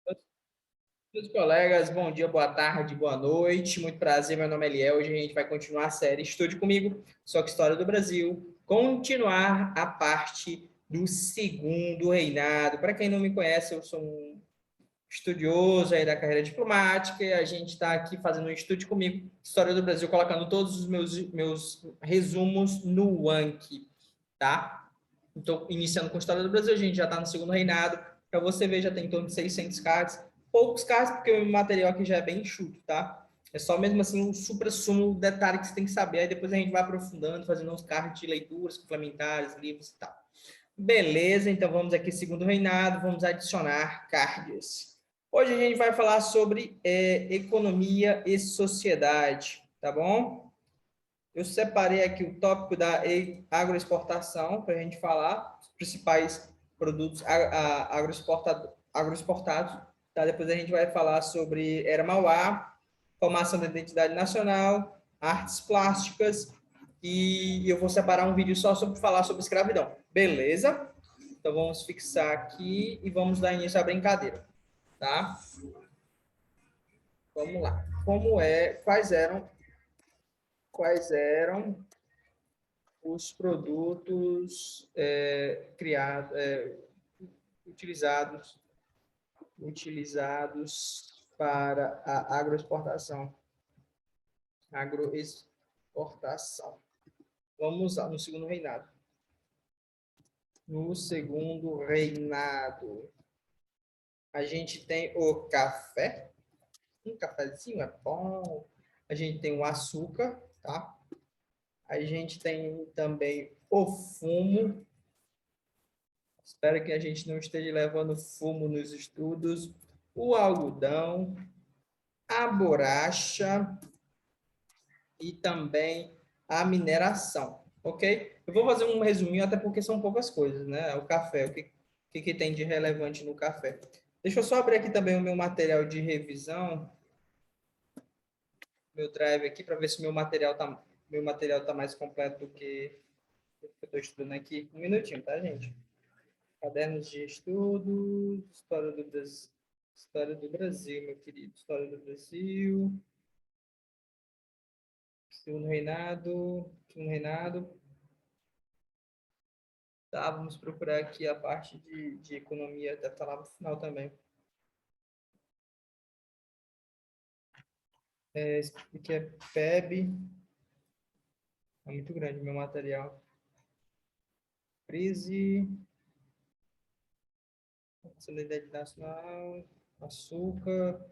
Meus colegas, bom dia, boa tarde, boa noite. Muito prazer, meu nome é Eliel. Hoje a gente vai continuar a série Estude Comigo, só que História do Brasil. Continuar a parte do segundo reinado. Para quem não me conhece, eu sou um estudioso aí da carreira diplomática e a gente está aqui fazendo um Estude Comigo, História do Brasil, colocando todos os meus resumos no Anki, tá? Então, iniciando com a História do Brasil, a gente já está no segundo reinado. Para você ver, já tem em torno de 600 cards. Poucos cards, porque o material aqui já é bem enxuto, tá? É só mesmo assim um supra-sumo, detalhe que você tem que saber. Aí depois a gente vai aprofundando, fazendo uns cards de leituras complementares, livros e tal. Beleza, então vamos aqui, segundo reinado, vamos adicionar cards. Hoje a gente vai falar sobre economia e sociedade, tá bom? Eu separei aqui o tópico da agroexportação para a gente falar os principais produtos agroexportados. Tá? Depois a gente vai falar sobre Era Mauá, formação da identidade nacional, artes plásticas e eu vou separar um vídeo só sobre falar sobre escravidão. Beleza? Então vamos fixar aqui e vamos dar início à brincadeira, tá? Vamos lá. Quais eram os produtos criados, utilizados para a agroexportação. Agroexportação. Vamos lá, no segundo reinado. No segundo reinado, a gente tem o café. Um cafezinho é bom. A gente tem o açúcar, tá? A gente tem também o fumo. Espero que a gente não esteja levando fumo nos estudos. O algodão, a borracha e também a mineração, ok? Eu vou fazer um resuminho, até porque são poucas coisas, né? O café, o que tem de relevante no café? Deixa eu só abrir aqui também o meu material de revisão, meu drive aqui, para ver se meu material tá mais completo do que eu estou estudando aqui. Um minutinho, tá, gente? Cadernos de estudos, História do Brasil, meu querido. História do Brasil, segundo reinado. Tá, vamos procurar aqui a parte de economia, deve estar lá no final também. Isso aqui é PEB, é muito grande o meu material. Crise, Solidariedade Nacional, açúcar.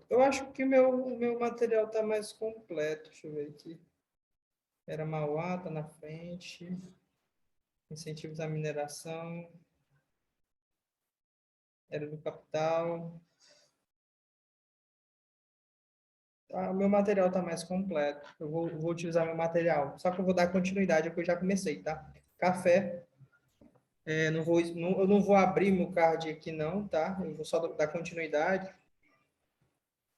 Eu acho que o meu material está mais completo. Deixa eu ver aqui. Era Mauá, está na frente. Incentivos à mineração. Era do capital. O meu material está mais completo. Eu vou utilizar meu material. Só que eu vou dar continuidade ao que eu já comecei, tá? Café. Eu não vou abrir meu card aqui, não, tá? Eu vou só dar continuidade.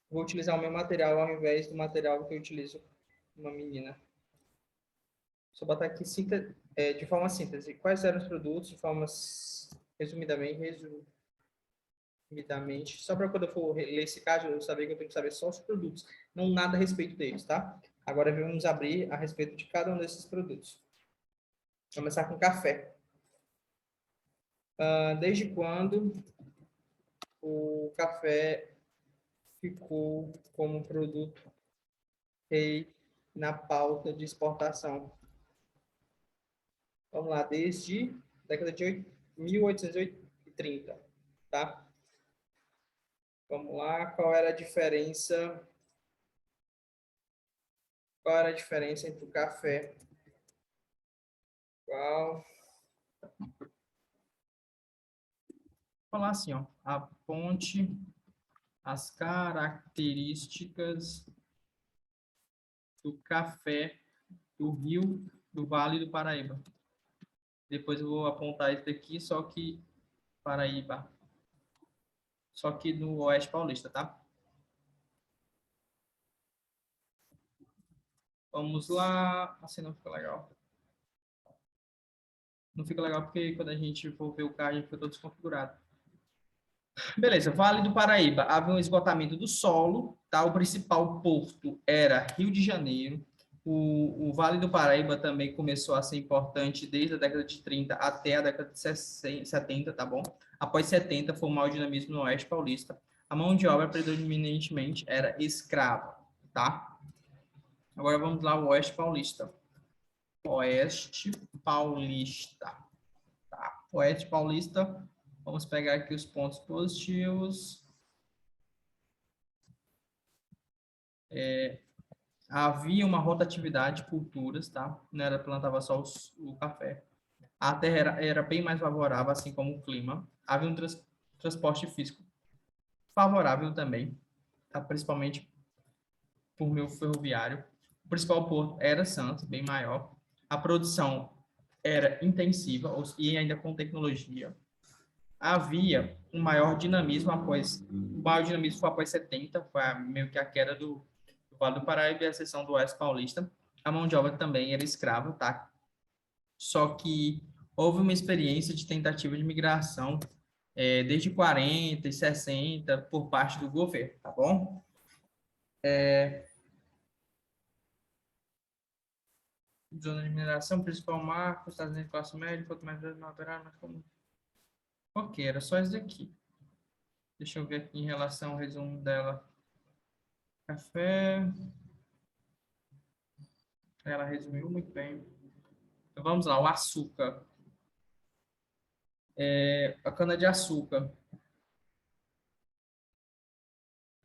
Vou utilizar o meu material ao invés do material que eu utilizo uma menina. Só botar aqui de forma síntese. Quais eram os produtos? De forma resumidamente, só para quando eu for ler esse caso, eu saber que eu tenho que saber só os produtos, não nada a respeito deles, tá? Agora vamos abrir a respeito de cada um desses produtos. Vamos começar com café. Desde quando o café ficou como produto rei na pauta de exportação? Vamos lá, desde a década de 1830, tá? Vamos lá, qual era a diferença entre o café? Qual? Vou falar assim, ó, as características do café do Rio, do Vale do Paraíba. Depois eu vou apontar isso daqui, só que Paraíba. Só que no Oeste Paulista, tá? Vamos lá. Assim não fica legal. Não fica legal porque quando a gente for ver o card, fica todo desconfigurado. Beleza, Vale do Paraíba, havia um esgotamento do solo, tá? O principal porto era Rio de Janeiro. O Vale do Paraíba também começou a ser importante desde a década de 30 até a década de 70, tá bom? Após 70, foi o maior dinamismo no Oeste Paulista. A mão de obra predominantemente era escrava, tá? Agora vamos lá, o Oeste Paulista. Oeste Paulista, tá? Oeste Paulista, vamos pegar aqui os pontos positivos. Havia uma rotatividade de culturas, tá? Não era plantava só o café. A terra era bem mais favorável, assim como o clima. Havia um transporte físico favorável também, tá? Principalmente por meio ferroviário. O principal porto era Santos, bem maior. A produção era intensiva e ainda com tecnologia. Havia um maior dinamismo o maior dinamismo foi após 70, foi meio que a queda do Vale do Paraíba e a seção do Oeste Paulista. A mão de obra também era escrava, tá? Só que houve uma experiência de tentativa de migração desde 40 e 60 por parte do governo, tá bom? Zona de mineração, principal marco, Estados Unidos, classe média, quanto mais vezes não haverá, mais como... Ok, era só isso daqui. Deixa eu ver aqui em relação ao resumo dela. Café, ela resumiu muito bem. Então, vamos lá, o açúcar. A cana-de-açúcar.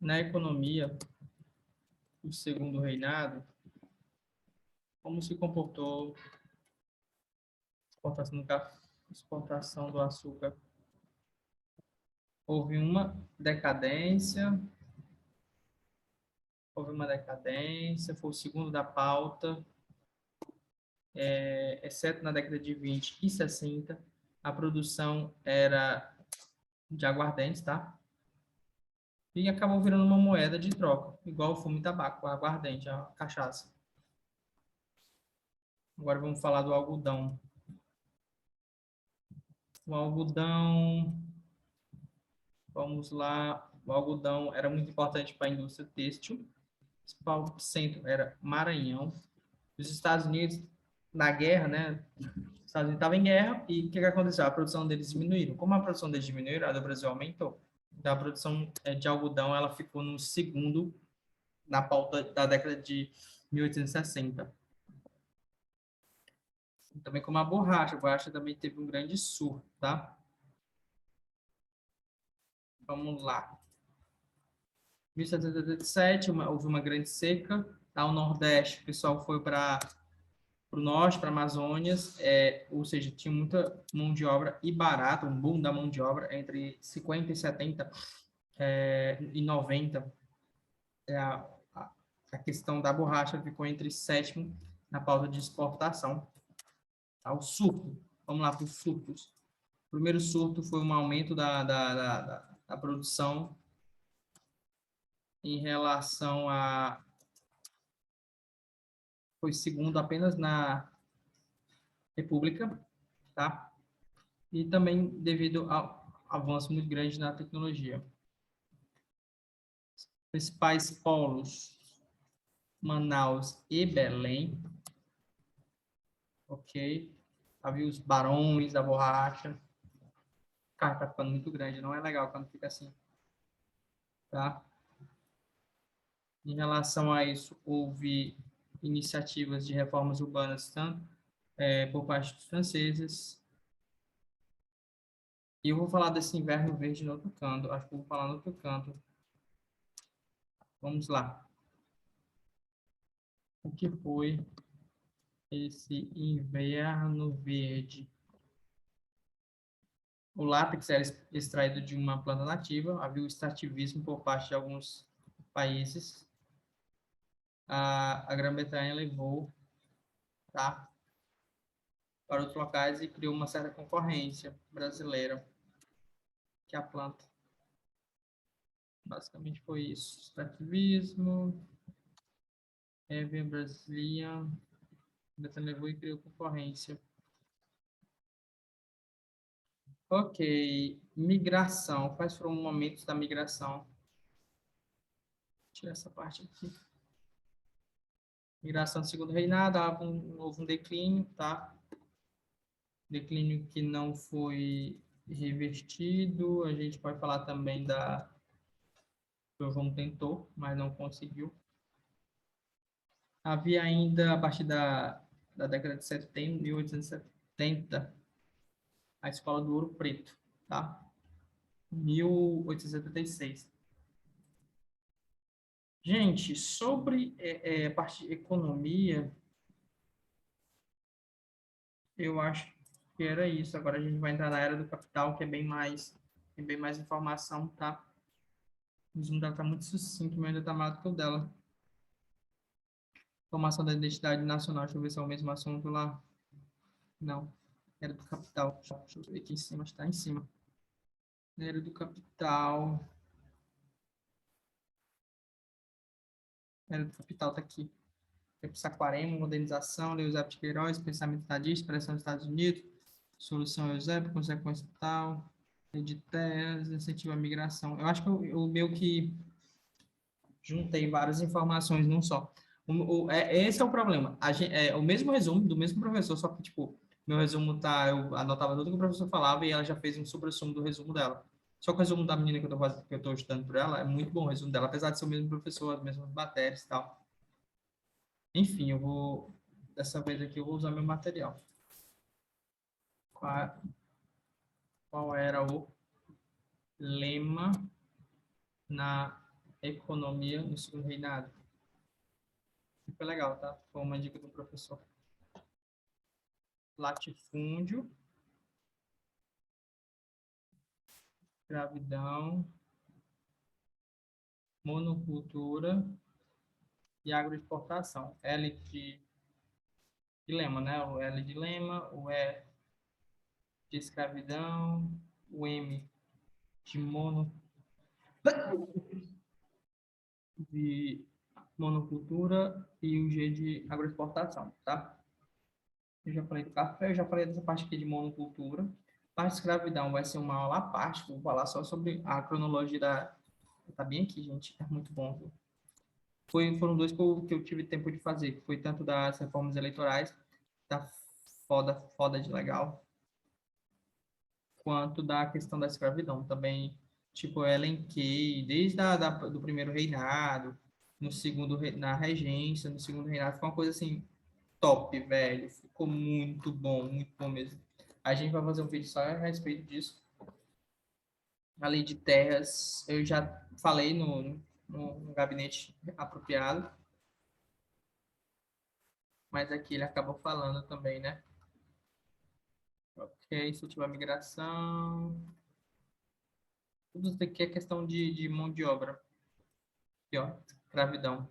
Na economia do segundo reinado, como se comportou a exportação do café, exportação do açúcar? Houve uma decadência, foi o segundo da pauta, exceto na década de 20 e 60, a produção era de aguardentes, tá? E acabou virando uma moeda de troca, igual o fumo e tabaco, a aguardente, a cachaça. Agora vamos falar do algodão. O algodão, vamos lá. O algodão era muito importante para a indústria têxtil. O principal centro era Maranhão. Os Estados Unidos, na guerra, né? Os Estados Unidos estavam em guerra e o que aconteceu? A produção deles diminuiu. Como a produção deles diminuiu, a do Brasil aumentou. Então, a produção de algodão ela ficou no segundo na pauta da década de 1860. Também como a borracha também teve um grande surto, tá? Vamos lá. 1787, houve uma grande seca. Tá? O Nordeste, o pessoal foi para o norte, para a Amazônia, ou seja, tinha muita mão de obra e barata, um boom da mão de obra entre 50 e 70 e 90. A, a questão da borracha ficou entre sétimo na pauta de exportação. Tá? O surto, vamos lá para os surtos. O primeiro surto foi um aumento da produção em relação a... Foi segundo apenas na República, tá? E também devido ao avanço muito grande na tecnologia. Principais polos, Manaus e Belém, ok? Havia os barões da borracha. Cara, tá ficando muito grande, não é legal quando fica assim, tá? Em relação a isso, houve iniciativas de reformas urbanas, tanto por parte dos franceses. E eu vou falar desse inverno verde no outro canto. Acho que eu vou falar no outro canto. Vamos lá. O que foi esse inverno verde? O látex era extraído de uma planta nativa. Havia o extrativismo por parte de alguns países. A Grã-Bretanha levou, tá, para outros locais e criou uma certa concorrência brasileira, que é a planta. Basicamente foi isso. Extrativismo, Heavy Brazilian, a Grã-Bretanha levou e criou concorrência. Ok. Migração. Quais foram os momentos da migração? Tira essa parte aqui. Migração do segundo reinado, houve um declínio, tá? Declínio que não foi revertido. A gente pode falar também que o João tentou, mas não conseguiu. Havia ainda, a partir da década de 70, 1870, a Escola do Ouro Preto, tá? 1876. Gente, sobre a parte de economia, eu acho que era isso. Agora a gente vai entrar na era do capital, que é tem bem mais informação, tá? O Zoom dela tá muito sucinto, mas ainda tá maior do que o dela. Formação da identidade nacional, deixa eu ver se é o mesmo assunto lá. Não, era do capital. Deixa eu ver aqui em cima, está em cima. Era do capital. Era do capital, tá aqui. Saquarema, modernização, Lei Eusébio de Queiroz, pensamento estadista, expressão dos Estados Unidos, solução Eusébio, consequência tal, lei de terras, incentivo à migração. Eu acho que eu meio que juntei várias informações num só. Esse é o problema. É o mesmo resumo do mesmo professor, só que, tipo, meu resumo tá, eu anotava tudo que o professor falava e ela já fez um sobre-sumo do resumo dela. Só que o resumo da menina que eu tô fazendo, que eu tô estudando por ela, é muito bom o resumo dela, apesar de ser o mesmo professor, as mesmas matérias e tal. Enfim, dessa vez aqui, eu vou usar meu material. Qual, qual era o lema na economia no segundo reinado? Foi legal, tá? Foi uma dica do professor. Latifúndio, escravidão, monocultura e agroexportação. De lema, né? O L de lema, o E de escravidão, o M de de monocultura e o G de agroexportação, tá? Eu já falei do café, eu já falei dessa parte aqui de monocultura. A parte de escravidão vai ser uma aula à parte, vou falar só sobre a cronologia da... Tá bem aqui, gente, é muito bom, viu? Foram dois que eu tive tempo de fazer, que foi tanto das reformas eleitorais, da foda de legal, quanto da questão da escravidão. Também, tipo, eu elenquei desde do primeiro reinado, no segundo, na regência, no segundo reinado, foi uma coisa assim, top, velho. Ficou muito bom mesmo. A gente vai fazer um vídeo só a respeito disso. A lei de terras, eu já falei no gabinete apropriado, mas aqui ele acabou falando também, né? Ok, incentivar a migração. Tudo isso aqui é questão de mão de obra. Aqui, ó, escravidão.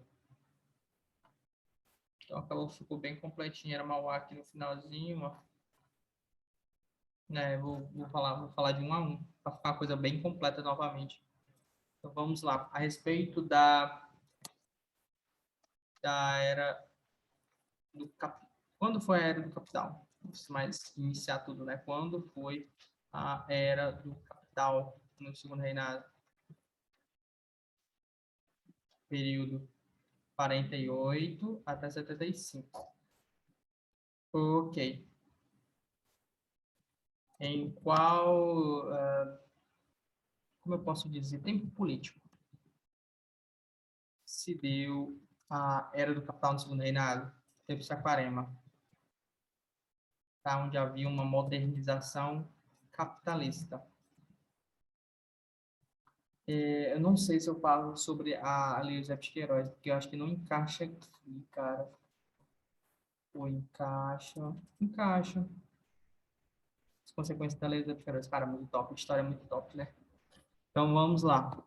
Então acabou, ficou bem completinho. Era Mauá aqui no finalzinho, ó. Né, vou falar de um a um, para ficar uma coisa bem completa novamente. Então vamos lá. A respeito da era do capital. Quando foi a era do capital? Vamos mais iniciar tudo, né? Quando foi a era do capital no segundo reinado? Período 48 até 75. Ok. Em qual, como eu posso dizer, tempo político se deu a era do capital no segundo reinado? Tempo Saquarema, tá? Onde havia uma modernização capitalista. Eu não sei se eu falo sobre a Lei Eusébio de Queiroz, porque eu acho que não encaixa aqui, cara. Ou encaixa. Encaixa. As consequências da Lei Eusébio de Queiroz. Cara, muito top. História muito top, né? Então vamos lá.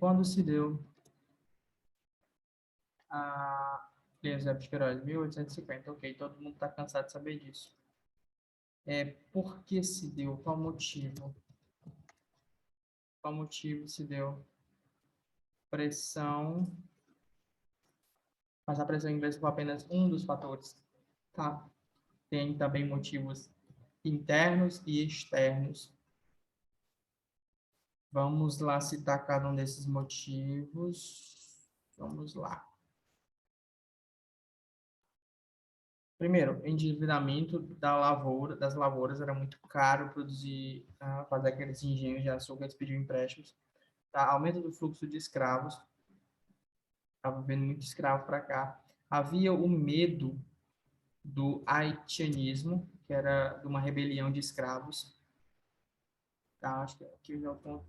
Quando se deu a Lei Eusébio de Queiroz? 1850. Ok, todo mundo está cansado de saber disso. Por que se deu? Qual motivo? Qual motivo se deu? Pressão. Mas a pressão inglesa foi apenas um dos fatores, tá? Tem também motivos internos e externos. Vamos lá citar cada um desses motivos. Vamos lá. Primeiro, endividamento das lavouras, era muito caro produzir, fazer aqueles engenhos de açúcar, eles pediam empréstimos. Tá? Aumento do fluxo de escravos, estava vendo muito escravo para cá. Havia o medo do haitianismo, que era de uma rebelião de escravos. Tá? Acho que aqui é o ponto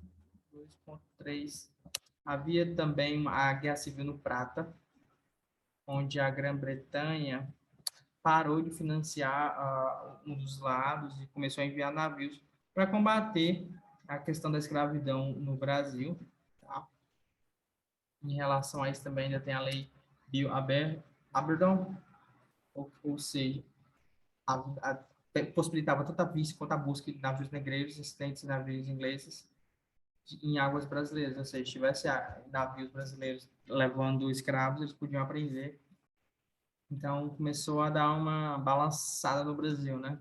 2.3. Havia também a Guerra Civil no Prata, onde a Grã-Bretanha parou de financiar um dos lados e começou a enviar navios para combater a questão da escravidão no Brasil. Tá? Em relação a isso também ainda tem a lei Bill Aberdon, ou seja, a, possibilitava tanto a vista quanto a busca de navios negreiros, existentes navios ingleses em águas brasileiras, ou seja, se tivesse navios brasileiros levando escravos, eles podiam aprender. Então, começou a dar uma balançada no Brasil, né?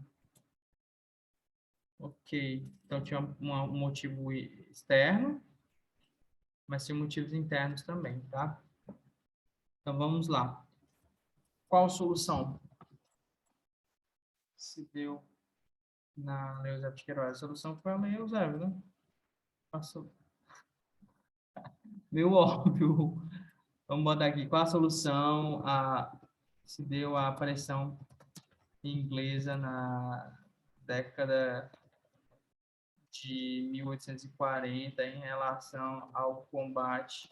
Ok. Então, tinha um motivo externo, mas tinha motivos internos também, tá? Então, vamos lá. Qual solução se deu na Lei Eusébio de Queiroz? A solução foi a Lei Eusébio, né? Passou. Meio óbvio. Vamos botar aqui. Qual a solução se deu a aparição inglesa na década de 1840 em relação ao combate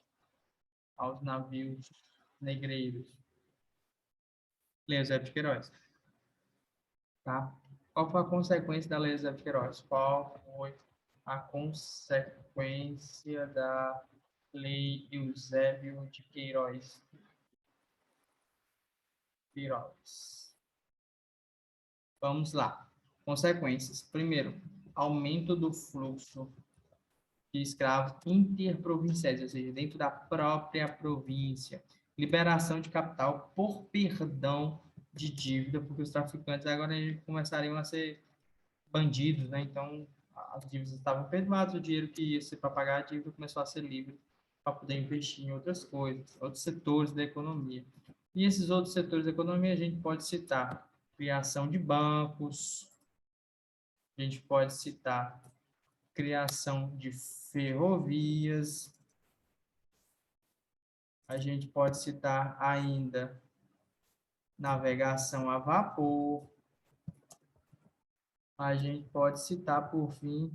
aos navios negreiros? Lei Eusébio de Queiroz. Tá? Qual foi a consequência da Lei Eusébio de Queiroz? Qual foi a consequência da Lei Eusébio de Queiroz? Vamos lá. Consequências. Primeiro, aumento do fluxo de escravos interprovinciais, ou seja, dentro da própria província. Liberação de capital por perdão de dívida, porque os traficantes agora começariam a ser bandidos, né? Então, as dívidas estavam perdoadas, o dinheiro que ia ser para pagar a dívida começou a ser livre para poder investir em outras coisas, outros setores da economia. E esses outros setores da economia a gente pode citar criação de bancos, a gente pode citar criação de ferrovias, a gente pode citar ainda navegação a vapor, a gente pode citar, por fim,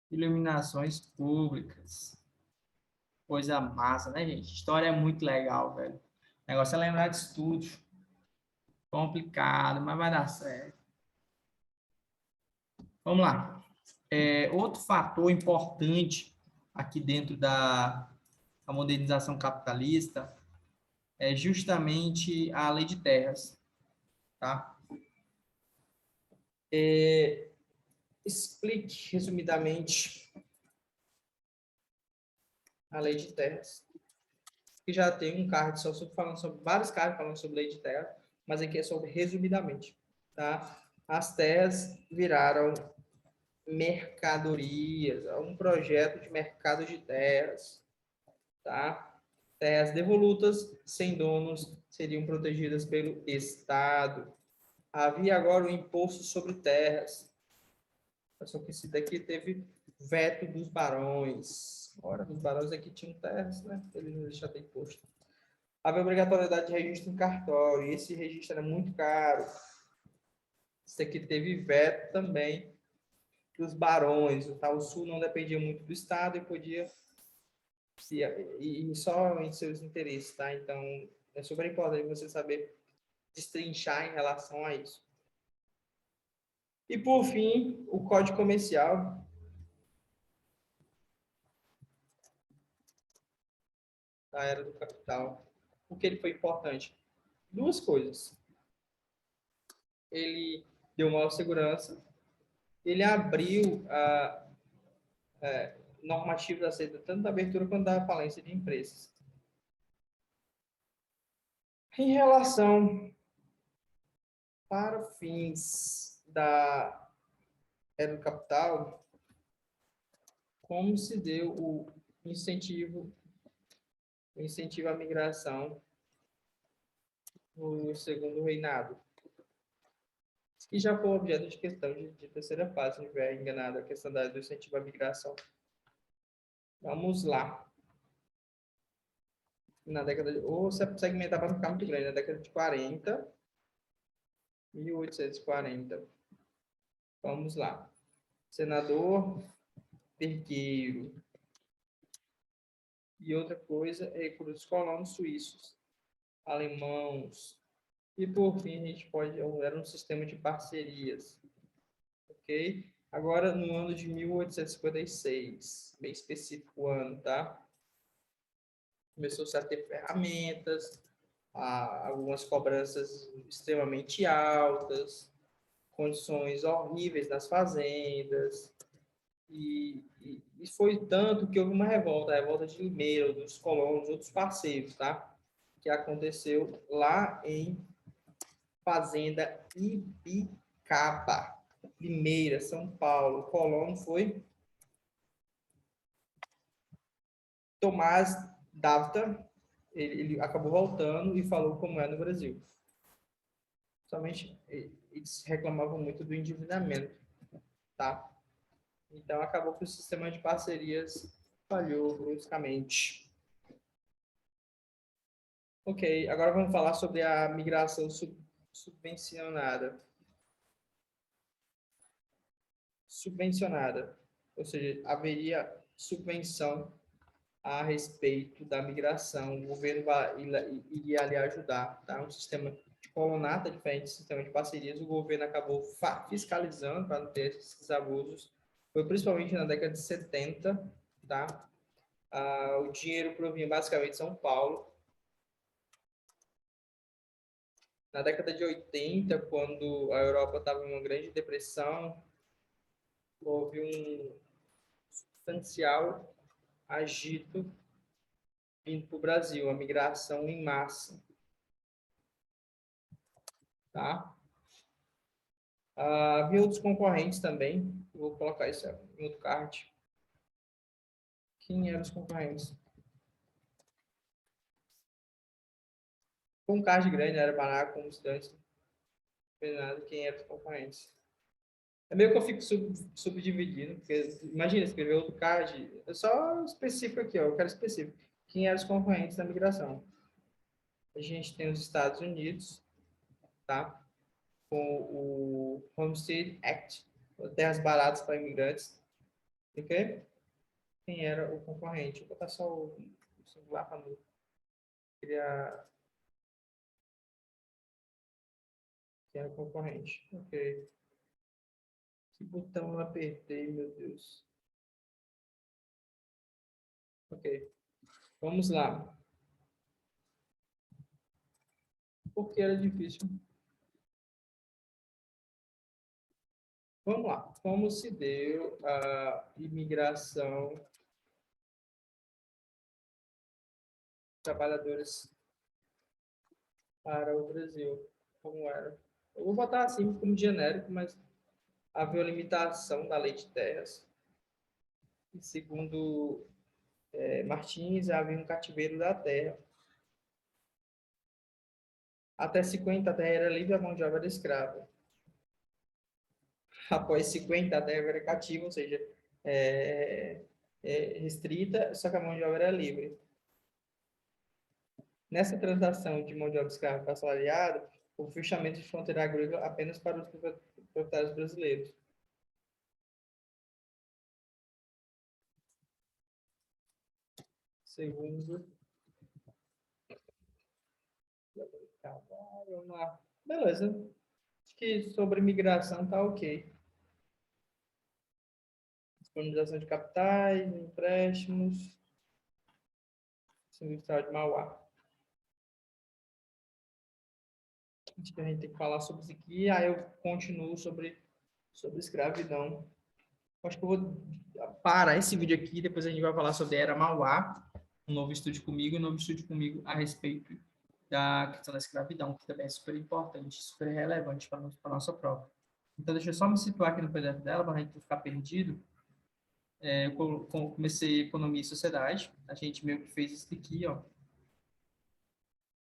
iluminações públicas. Coisa massa, né, gente? História é muito legal, velho. O negócio é lembrar de tudo. Complicado, mas vai dar certo. Vamos lá. Outro fator importante aqui dentro da modernização capitalista é justamente a lei de terras, tá? Explique resumidamente a lei de terras. Que já tem um card só falando sobre vários cards falando sobre lei de terra, mas aqui é sobre resumidamente, tá? As terras viraram mercadorias, um projeto de mercado de terras, tá? Terras devolutas, sem donos, seriam protegidas pelo Estado. Havia agora o imposto sobre terras. Só que esse daqui teve veto dos barões. Ora, os barões aqui tinham terras, né? Eles não deixaram de ter imposto. Havia obrigatoriedade de registro em cartório. E esse registro era muito caro. Esse aqui teve veto também dos barões. O Sul não dependia muito do Estado e podia e só em seus interesses, tá? Então, é super importante você saber destrinchar em relação a isso. E, por fim, o Código Comercial. Da Era do Capital. Por que ele foi importante? Duas coisas. Ele deu maior segurança, ele abriu a normativa aceita tanto da abertura quanto da falência de empresas. Em relação para fins da Era do Capital, como se deu o incentivo à migração no segundo reinado. Isso que já foi objeto de questão de terceira fase, se não estiver enganado, a questão do incentivo à migração. Vamos lá. Na década de... Ou você segmentar para não ficar muito grande. Na década de 40, 1840. Vamos lá. Senador Vergueiro. E outra coisa é para os colonos suíços, alemãos. E, por fim, a gente pode... Era um sistema de parcerias. Ok? Agora, no ano de 1856. Bem específico o ano, tá? Começou-se a ter ferramentas, algumas cobranças extremamente altas, condições horríveis nas fazendas, e foi tanto que houve uma revolta, a revolta de Limeira, dos colonos, outros parceiros, tá? Que aconteceu lá em Fazenda Ibicaba, Limeira, São Paulo. O colono foi Tomás Dávila. Ele acabou voltando e falou como é no Brasil. Somente eles reclamavam muito do endividamento, tá? Então acabou que o sistema de parcerias falhou bruscamente. Ok, agora vamos falar sobre a migração subvencionada. Subvencionada, ou seja, haveria subvenção a respeito da migração, o governo iria ali ajudar, tá? Um sistema de colonata diferente do sistema de parcerias, o governo acabou fiscalizando para não ter esses abusos, foi principalmente na década de 70, tá? O dinheiro provinha basicamente de São Paulo. Na década de 80, quando a Europa estava em uma grande depressão, houve um substancial agito vindo para o Brasil, a migração em massa, tá? Havia outros concorrentes também, vou colocar isso em outro card. Quem eram os concorrentes? Com um card grande, era barato, como estudante, nada, quem eram os concorrentes. É meio que eu fico subdividindo, porque imagina escrever outro card, é só específico aqui, ó, eu quero específico. Quem eram os concorrentes da migração? A gente tem os Estados Unidos, tá? Com o Homestead Act, terras baratas para imigrantes, ok? Quem era o concorrente? Vou botar só o celular para não criar. Quem era o concorrente? Ok. Que botão eu apertei, meu Deus. Ok. Vamos lá. Por que era difícil? Vamos lá. Como se deu a imigração de trabalhadores para o Brasil? Como era? Eu vou botar assim como genérico, mas havia uma limitação da lei de terras. E segundo Martins, havia um cativeiro da terra. Até 50, a terra era livre, a mão de obra era escrava. Após 50, a terra era cativa, ou seja, é, restrita, só que a mão de obra era livre. Nessa transação de mão de obra escrava para assalariado, o fechamento de fronteira agrícola apenas para os proprietários brasileiros. Segundo. Vamos lá. Beleza. Acho que sobre migração tá ok. Disponibilização de capitais, empréstimos, industrial de Mauá. Acho que a gente tem que falar sobre isso aqui, aí eu continuo sobre escravidão. Acho que eu vou parar esse vídeo aqui, depois a gente vai falar sobre a Era Mauá, um novo estude comigo a respeito da questão da escravidão, que também é super importante, super relevante para a nossa prova. Então, deixa eu só me situar aqui no PDF dela, para a gente não ficar perdido. Eu comecei Economia e Sociedade. A gente meio que fez isso aqui, ó.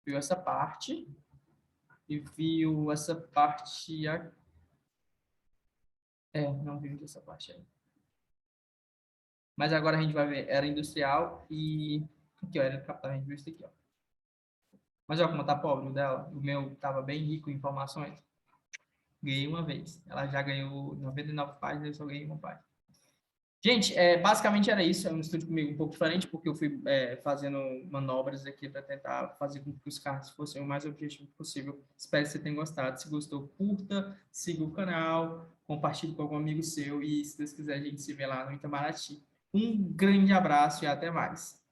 Viu essa parte e viu essa parte... não viu essa parte aí. Mas agora a gente vai ver era industrial e... Aqui, ó, era capital, a gente viu isso aqui, ó. Mas olha como tá pobre o dela. O meu tava bem rico em informações. Ganhei uma vez. Ela já ganhou 99 páginas, eu só ganhei uma página. Gente, basicamente era isso. É um estúdio comigo um pouco diferente, porque eu fui fazendo manobras aqui para tentar fazer com que os cards fossem o mais objetivo possível. Espero que você tenha gostado. Se gostou, curta, siga o canal, compartilhe com algum amigo seu e, se Deus quiser, a gente se vê lá no Itamaraty. Um grande abraço e até mais.